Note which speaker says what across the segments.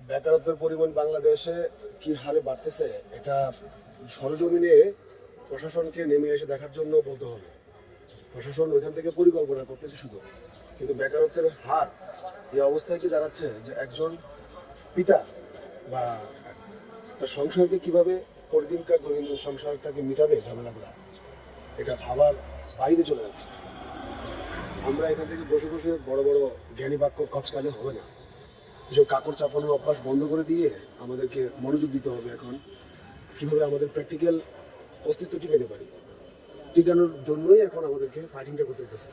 Speaker 1: বেকারত্বের পরিমাণ বাংলাদেশে কি হারে বাড়তেছে এটা সরজমিনে প্রশাসনকে নেমে এসে দেখার জন্য বলতে হবে। প্রশাসন ওইখান থেকে পরিকল্পনা করতেছে শুধু, কিন্তু বেকারত্বের হার এই অবস্থায় কি দাঁড়াচ্ছে যে একজন পিতা বা তার সংসারকে কিভাবে প্রতিদিনকার দৈনন্দিন সংসারটাকে মিটাবে ঝামেলাগুলা, এটা ভাবার বাইরে চলে যাচ্ছে। আমরা এখান থেকে বসে বসে বড় বড় জ্ঞানী বাক্য কচকালে হবে না। এসব কাপড় চাপানোর অভ্যাস বন্ধ করে দিয়ে আমাদেরকে মনোযোগ দিতে হবে এখন কীভাবে আমাদের প্র্যাকটিক্যাল অস্তিত্ব টিকাতে পারি। টিকানোর জন্যই এখন আমাদেরকে ফাইটিংটা করতে হতেছে।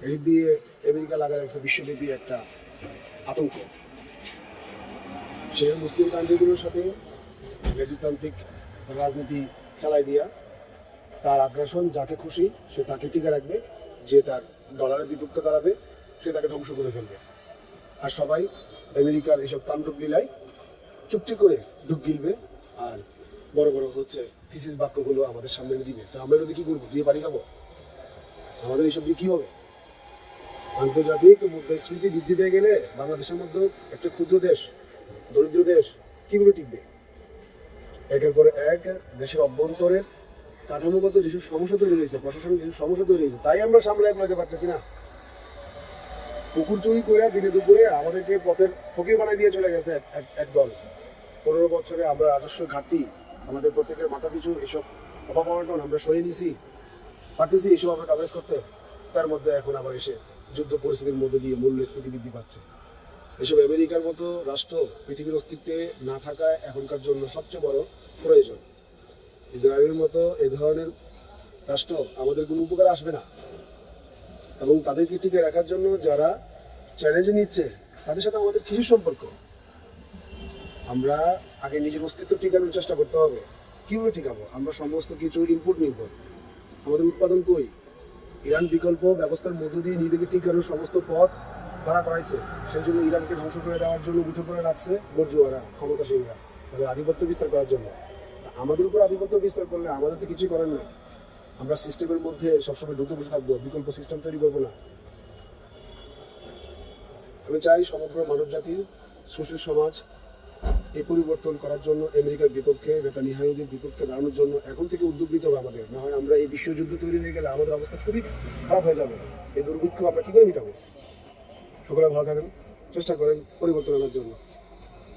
Speaker 1: এই দিয়ে আমেরিকা লাগা রাখছে বিশ্বব্যাপী একটা আতঙ্ক। সে মুসলিম কান্ট্রিগুলোর সাথে রাজতান্ত্রিক রাজনীতি চালাই দিয়া তার আগ্রাসন যাকে খুশি সে তাকে টিকে রাখবে, যে তার ডলারের বিপক্ষে দাঁড়াবে সে তাকে ধ্বংস করে ফেলবে। আর সবাই আমেরিকার এইসব তাণ্ডব লীলায় চুক্তি করে ডুব গিলবে আর বড় বড় থিসিস বাক্যগুলো আমাদের সামনে এনে দিবে। তো আমরা যদি কী করবো, দিয়ে পারি খাবো? আমাদের এইসব দিয়ে কী হবে? আন্তর্জাতিক মুদ্রাস্ফীতি বৃদ্ধি পেয়ে গেলে বাংলাদেশের মধ্যে একটা ক্ষুদ্র দেশ, দরিদ্র দেশ কীভাবে টিকবে? একের পরে এক দেশের অভ্যন্তরের কাঠামোগত যেসব সমস্যা তৈরি হয়েছে, প্রশাসনিক যেসব সমস্যা তৈরি হয়েছে, তাই আমরা সামলাতে পারতেছি না। পুকুর চুরি করে দিনে দুপুরে আমাদেরকে পথের ফকির বানায় দিয়ে চলে গেছে এক দল। 15 বছরে আমরা রাজস্ব ঘাটতি, আমাদের প্রত্যেকের মাথা পিছু এসব অপমানটন আমরা সয়ে নিছি, পারতেছি এসব আমরা কাভারেজ করতে। তার মধ্যে এখন আবার এসে যুদ্ধ পরিস্থিতির মধ্যে দিয়ে মূল্যস্ফীতি বৃদ্ধি পাচ্ছে। এসব আমেরিকার মতো রাষ্ট্র পৃথিবীর অস্তিত্বে না থাকা এখনকার জন্য সবচেয়ে বড় প্রয়োজন। ইসরায়েলের মতো এই ধরনের রাষ্ট্র আমাদের কোনো উপকার আসবে না, এবং তাদেরকে টিকে রাখার জন্য যারা চ্যালেঞ্জ নিচ্ছে তাদের সাথে আমাদের কিছু সম্পর্ক। আমরা আগে নিজের অস্তিত্ব টিকানোর চেষ্টা করতে হবে। কীভাবে টিকাবো? আমরা সমস্ত কিছু ইনপুট নির্ভর, আমাদের উৎপাদন কই? ইরান বিকল্প ব্যবস্থার মধ্য দিয়ে নিজেদেরকে টিকানোর সমস্ত পথ তারা করাইছে। সেই জন্য ইরানকে ধ্বংস করে দেওয়ার জন্য উঠে পড়ে রাখছে বর্জুয়ারা, ক্ষমতাসীনরা, তাদের আধিপত্য বিস্তার করার জন্য। আমাদের উপর আধিপত্য বিস্তার করলে আমাদের তো কিছুই করার নেই। আমরা সিস্টেমের মধ্যে সবসময় ঢুকে বসে থাকবো, বিকল্প সিস্টেম তৈরি করবো না। আমি চাই সমগ্র মানব জাতির সুশীল সমাজ এই পরিবর্তন করার জন্য আমেরিকার বিপক্ষে, নেতানিয়াহুদের বিপক্ষে দাঁড়ানোর জন্য এখন থেকে উদ্যোগ নিতে হবে আমাদের। না হয় আমরা এই বিশ্বযুদ্ধ তৈরি হয়ে গেলে আমাদের অবস্থা খুবই খারাপ হয়ে যাবে। এই দুর্ভিক্ষ আমরা কী করে মিটাবো? সকলে ভালো থাকেন, চেষ্টা করেন পরিবর্তন আনার জন্য।